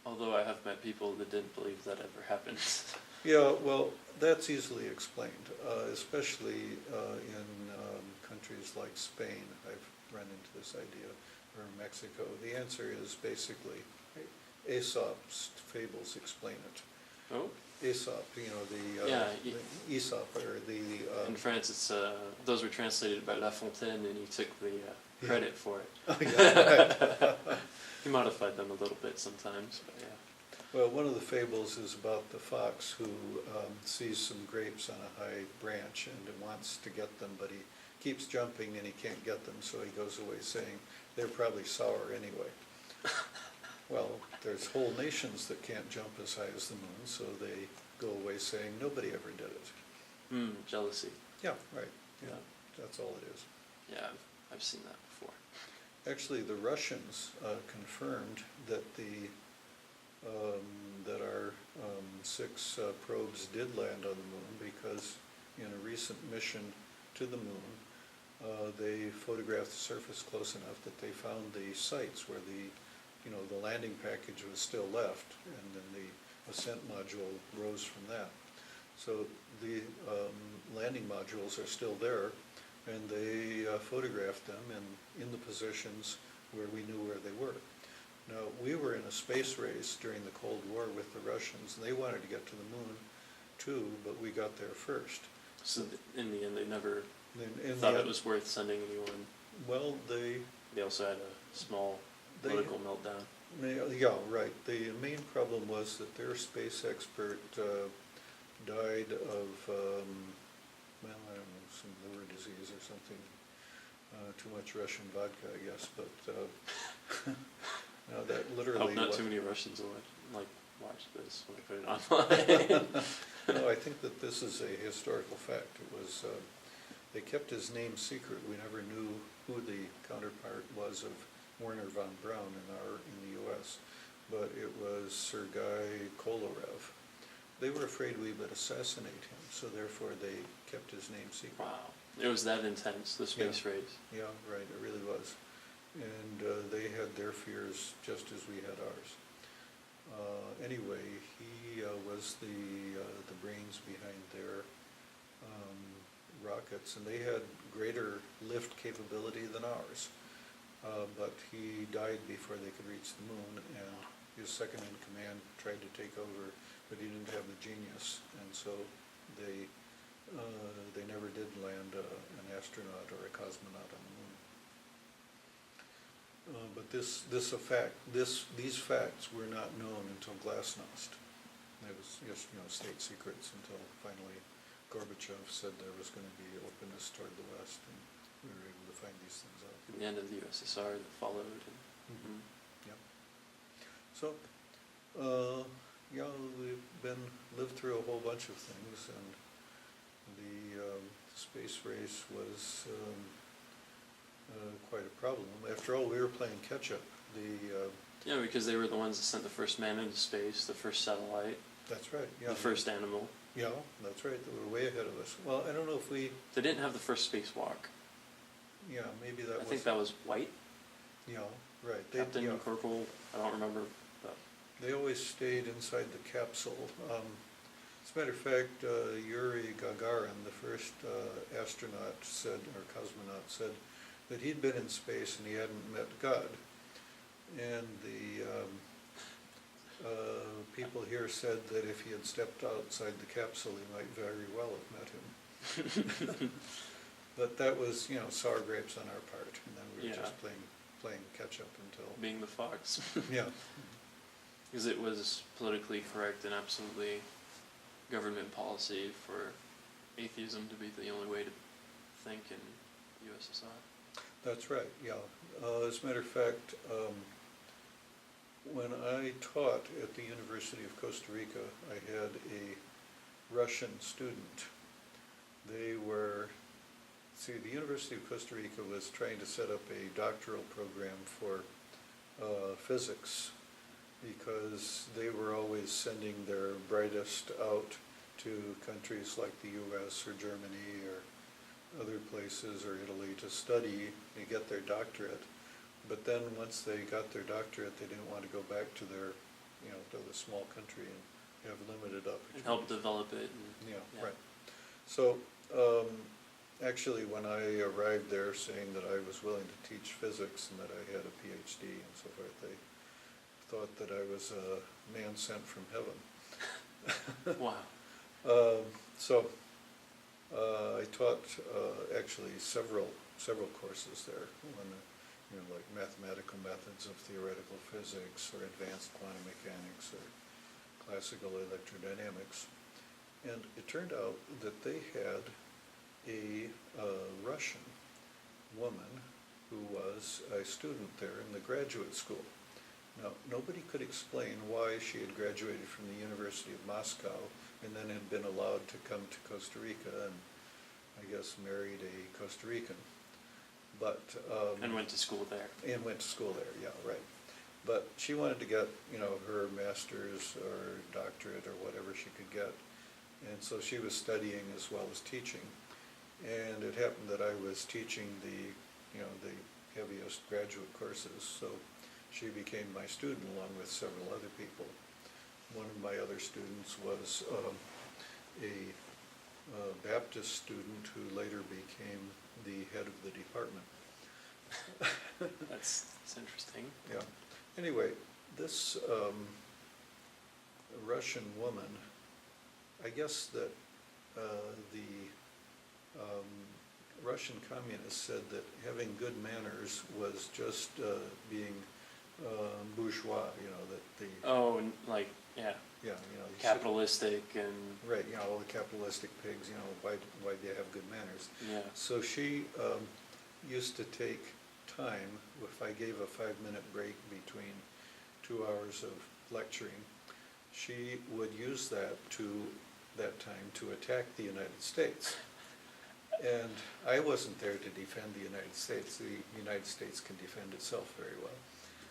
Although I have met people that didn't believe that ever happened. Yeah, well, that's easily explained, especially in countries like Spain. I've run into this idea, or Mexico. The answer is basically Aesop's fables explain it. Oh? Aesop, you know, Yeah, the Aesop, or in France, it's those were translated by La Fontaine, and he took the credit for it. Oh, yeah, right. He modified them a little bit sometimes, but yeah. Well, one of the fables is about the fox who sees some grapes on a high branch and wants to get them, but he keeps jumping and he can't get them, so he goes away saying, they're probably sour anyway. Well, there's whole nations that can't jump as high as the moon, so they go away saying, nobody ever did it. Jealousy. Yeah, right. Yeah, Yeah. that's all it is. Yeah, I've seen that before. Actually, the Russians confirmed that that our 6 probes did land on the moon, because in a recent mission to the moon, they photographed the surface close enough that they found the sites where the landing package was still left, and then the ascent module rose from that. So the landing modules are still there, and they photographed them in the positions where we knew where they were. Now, we were in a space race during the Cold War with the Russians, and they wanted to get to the moon too, but we got there first. So in the end, they never In thought it was worth sending anyone. Well, They also had a small political meltdown. yeah, right. The main problem was that their space expert died of, well, I don't know, some liver disease or something. Too much Russian vodka, I guess, but no, that I literally... hope not too many Russians will watch this when I put it online. No, I think that this is a historical fact. It was, they kept his name secret. We never knew who the counterpart was of Werner von Braun in the U.S., but it was Sergei Kolorev. They were afraid we would assassinate him, so therefore they kept his name secret. Wow. It was that intense, the space race. Yeah, right, it really was. And they had their fears just as we had ours. Anyway, he was the brains behind their rockets, and they had greater lift capability than ours. But he died before they could reach the moon, and his second in command tried to take over, but he didn't have the genius, and so they never did land an astronaut or a cosmonaut on the moon. But these facts were not known until Glasnost. It was just state secrets until finally Gorbachev said there was going to be openness toward the West, and we were able to find these things out. The end of the USSR that followed. Yep. So, yeah, we've lived through a whole bunch of things, and the space race was quite a problem. After all, we were playing catch-up. Yeah, because they were the ones that sent the first man into space, the first satellite. That's right. Yeah. The first animal. Yeah, that's right. They were way ahead of us. Well, I don't know if we... They didn't have the first spacewalk. Yeah, maybe that was... I think that was White. Yeah, right. Captain Corporal, I don't remember. But they always stayed inside the capsule. As a matter of fact, Yuri Gagarin, the first astronaut said, or cosmonaut said, that he'd been in space and he hadn't met God. And the people here said that if he had stepped outside the capsule, he might very well have met him. But that was, sour grapes on our part, and then we were just playing catch up until... Being the fox. Yeah. Because it was politically correct and absolutely government policy for atheism to be the only way to think in USSR. That's right, yeah. As a matter of fact, when I taught at the University of Costa Rica, I had a Russian student. They were, the University of Costa Rica was trying to set up a doctoral program for physics, because they were always sending their brightest out to countries like the US or Germany or other places, or Italy, to study and get their doctorate. But then once they got their doctorate, they didn't want to go back to their to the small country and have limited opportunities. And help develop it. And, Yeah, right. So, actually, when I arrived there saying that I was willing to teach physics and that I had a PhD and so forth, they thought that I was a man sent from heaven. Wow. So, I taught actually several courses there, like mathematical methods of theoretical physics, or advanced quantum mechanics, or classical electrodynamics. And it turned out that they had a Russian woman who was a student there in the graduate school. Now, nobody could explain why she had graduated from the University of Moscow and then had been allowed to come to Costa Rica and, I guess, married a Costa Rican. But And went to school there. And went to school there, yeah, right. But she wanted to get, her master's or doctorate or whatever she could get. And so she was studying as well as teaching. And it happened that I was teaching the heaviest graduate courses, so she became my student along with several other people. One of my other students was a Baptist student who later became the head of the department. That's interesting. Yeah. Anyway, this Russian woman, I guess that the Russian communists said that having good manners was just being bourgeois, that the... Oh, and like, yeah. Yeah, capitalistic and... Right, all the capitalistic pigs, why do you have good manners? Yeah. So she used to take time, if I gave a 5-minute break between 2 hours of lecturing, she would use that time to attack the United States. And I wasn't there to defend the United States. The United States can defend itself very well.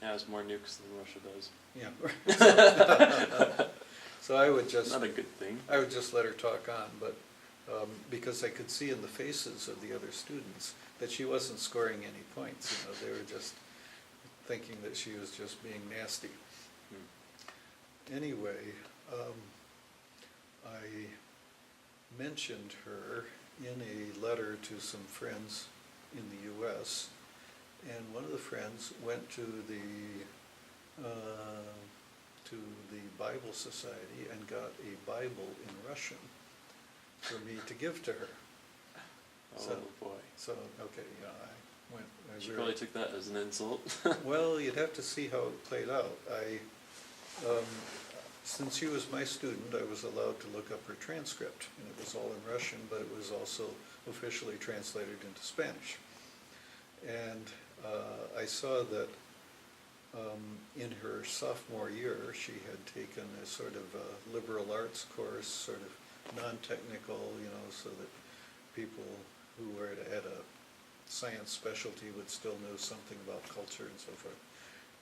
Yeah, it's more nukes than Russia does. Yeah. So I would just... Not a good thing. I would just let her talk on, but because I could see in the faces of the other students that she wasn't scoring any points. They were just thinking that she was just being nasty. Anyway, I mentioned her in a letter to some friends in the U.S., and one of the friends went to the Bible Society and got a Bible in Russian for me to give to her. Oh boy. So, okay, I went... She probably took that as an insult. Well, you'd have to see how it played out. Since she was my student, I was allowed to look up her transcript, and it was all in Russian, but it was also officially translated into Spanish. And I saw that in her sophomore year, she had taken a sort of liberal arts course, sort of non-technical, so that people who were at a science specialty would still know something about culture and so forth.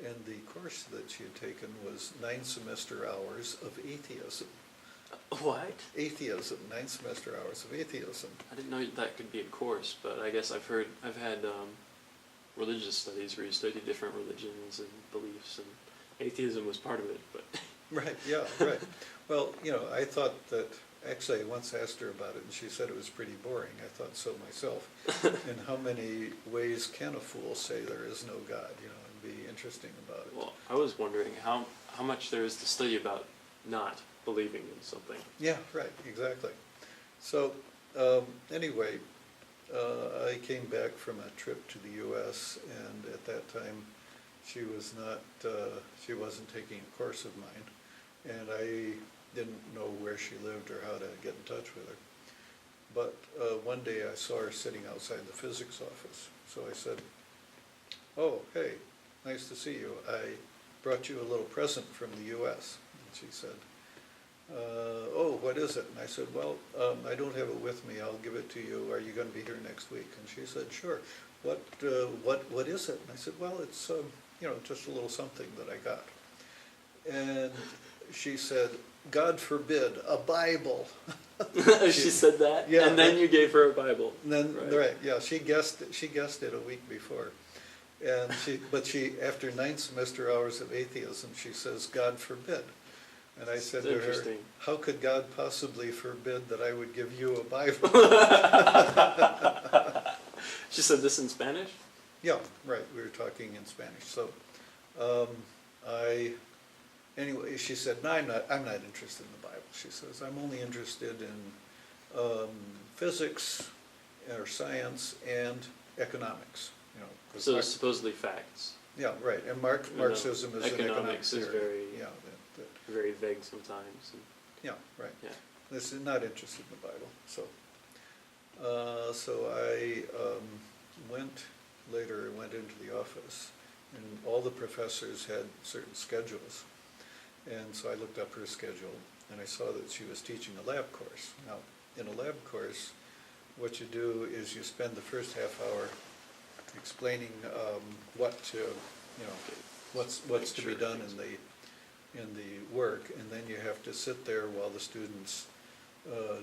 And the course that she had taken was 9 semester hours of atheism. What? Atheism, 9 semester hours of atheism. I didn't know that could be a course, but I guess I've had religious studies where you study different religions and beliefs, and atheism was part of it, but... Right, yeah, right. Well, I thought that, actually I once asked her about it and she said it was pretty boring. I thought so myself. And how many ways can a fool say there is no God, and be interesting about it. Well, I was wondering how much there is to study about not believing in something. Yeah, right, exactly. So, anyway, I came back from a trip to the U.S. and at that time she wasn't taking a course of mine, and I didn't know where she lived or how to get in touch with her. But one day I saw her sitting outside the physics office, so I said, "Oh, hey, nice to see you. I brought you a little present from the U.S. And she said, "Oh, what is it?" And I said, "Well, I don't have it with me. I'll give it to you. Are you going to be here next week?" And she said, "Sure. What is it?" And I said, "Well, it's just a little something that I got." And she said, "God forbid, a Bible." She said that, yeah, and then you gave her a Bible. And then, right, yeah, she guessed it a week before. And she, after 9 semester hours of atheism, she says, God forbid. And I said to her, Interesting. how could God possibly forbid that I would give you a Bible? She said this in Spanish? Yeah, right, we were talking in Spanish. So, anyway, she said, no, I'm not interested in the Bible. She says, I'm only interested in physics or science and economics, you know. 'cause So it's supposedly facts. yeah, right, and Marxism is an economic Economics is theory. very, Yeah, very vague sometimes. And, yeah, right. yeah. This is not interested in the Bible, so. So I went into the office, and all the professors had certain schedules. And so I looked up her schedule, and I saw that she was teaching a lab course. Now, in a lab course, what you do is you spend the first half hour explaining what to, you know, what's to be done in the work, and then you have to sit there while the students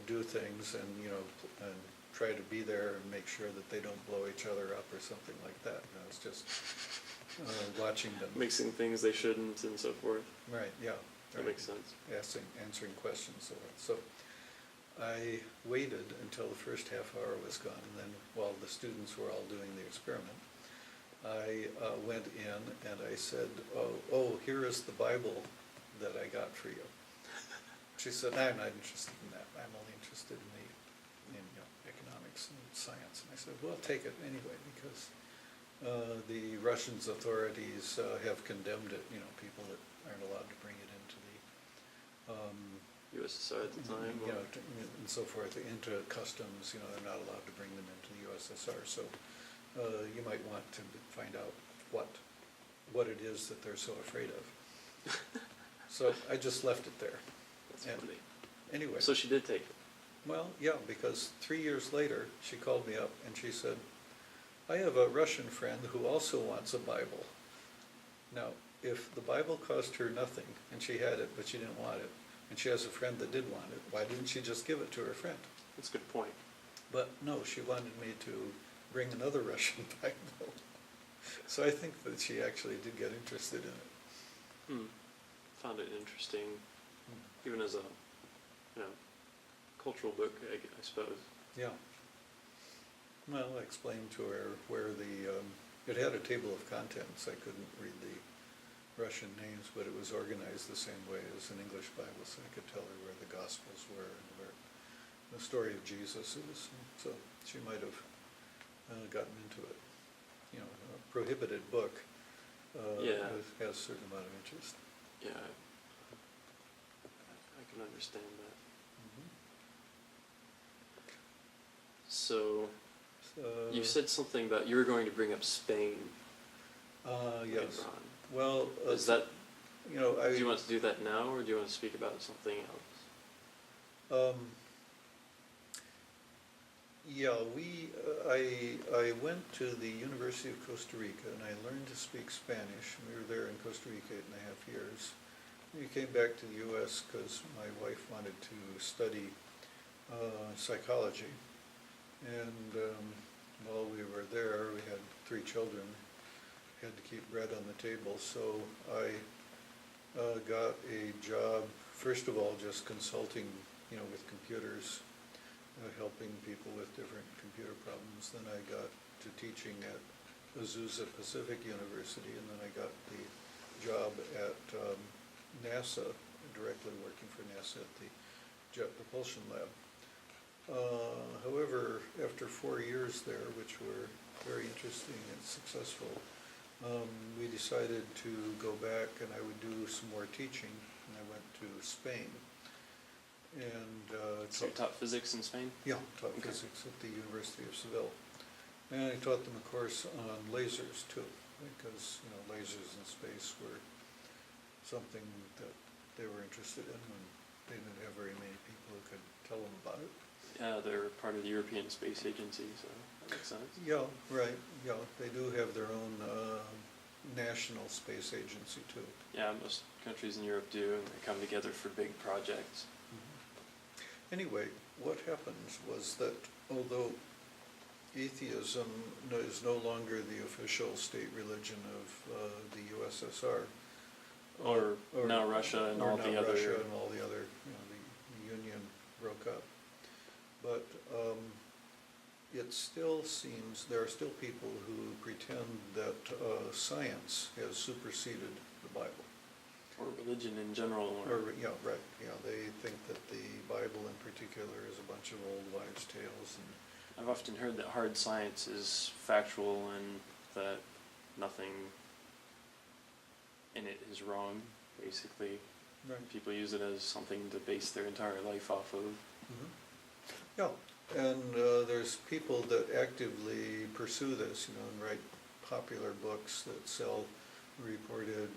do things, and you know, and try to be there and make sure that they don't blow each other up or something like that. You know, it's just watching them. Mixing things they shouldn't and so forth. Right, yeah. That right. makes sense. Answering questions. So I waited until the first half hour was gone, and then while the students were all doing the experiment, I went in and I said, oh, here is the Bible that I got for you. She said, I'm not interested in that. I'm only interested in you know, economics and science. And I said, well, take it anyway, because the Russians authorities have condemned it, you know, people that aren't allowed to bring it into the USSR at the time? you know, and so forth, into customs, you know, they're not allowed to bring them into the USSR. So you might want to find out what it is that they're so afraid of. So I just left it there. That's And funny. anyway. So she did take it. Well, yeah, because 3 years later, she called me up and she said, I have a Russian friend who also wants a Bible. Now, if the Bible cost her nothing, and she had it, but she didn't want it, and she has a friend that did want it, why didn't she just give it to her friend? That's a good point. But no, she wanted me to bring another Russian Bible. So I think that she actually did get interested in it. Found it interesting, even as a, you know, cultural book, I suppose. Yeah. Well, I explained to her where it had a table of contents. I couldn't read the Russian names, but it was organized the same way as an English Bible, so I could tell her where the Gospels were and where the story of Jesus is. So she might have gotten into it. You know, a prohibited book has a certain amount of interest. Yeah, I can understand that. So, you said something about you were going to bring up Spain. Yes. later on. Well, Is that, you know, do you want to do that now, or do you want to speak about something else? Yeah, I went to the University of Costa Rica and I learned to speak Spanish. We were there in Costa Rica 8.5 years. We came back to the U.S. because my wife wanted to study psychology. And while we were there, we had 3 children, had to keep bread on the table. So I got a job, first of all, just consulting, you know, with computers, helping people with different computer problems. Then I got to teaching at Azusa Pacific University, and then I got the job at NASA, directly working for NASA at the Jet Propulsion Lab. However, after 4 years there, which were very interesting and successful, we decided to go back and I would do some more teaching, and I went to Spain. And So you taught physics in Spain? yeah, taught physics at the University of Seville. And I taught them a course on lasers too, because, you know, lasers in space were something that they were interested in, and they didn't have very many people who could tell them about it. Yeah, they're part of the European Space Agency, so that makes sense. Yeah, right, yeah, they do have their own national space agency too. Yeah, most countries in Europe do, and they come together for big projects. Anyway, what happened was that although atheism is no longer the official state religion of the USSR. Or now Russia and all the other. Russia and all the other, the Union broke up. But it still seems, there are still people who pretend that science has superseded the Bible. Or religion in general. Yeah, right, yeah, they think that the Bible in particular is a bunch of old wives' tales. And I've often heard that hard science is factual and that nothing in it is wrong, basically. right. People use it as something to base their entire life off of. Mhm. Yeah, and there's people that actively pursue this, and write popular books that sell reported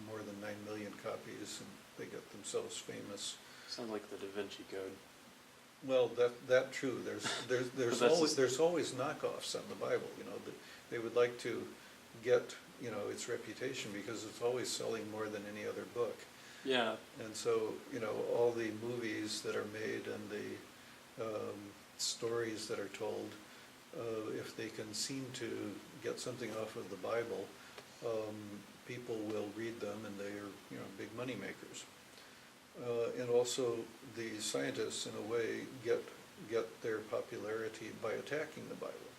more than 9 million copies, and they get themselves famous. Sounds like the Da Vinci Code. Well, that true. There's that's always knockoffs on the Bible. They would like to get its reputation because it's always selling more than any other book. Yeah. And so all the movies that are made and the stories that are told, if they can seem to get something off of the Bible, people will read them, and they are big money makers. And also the scientists, in a way, get their popularity by attacking the Bible.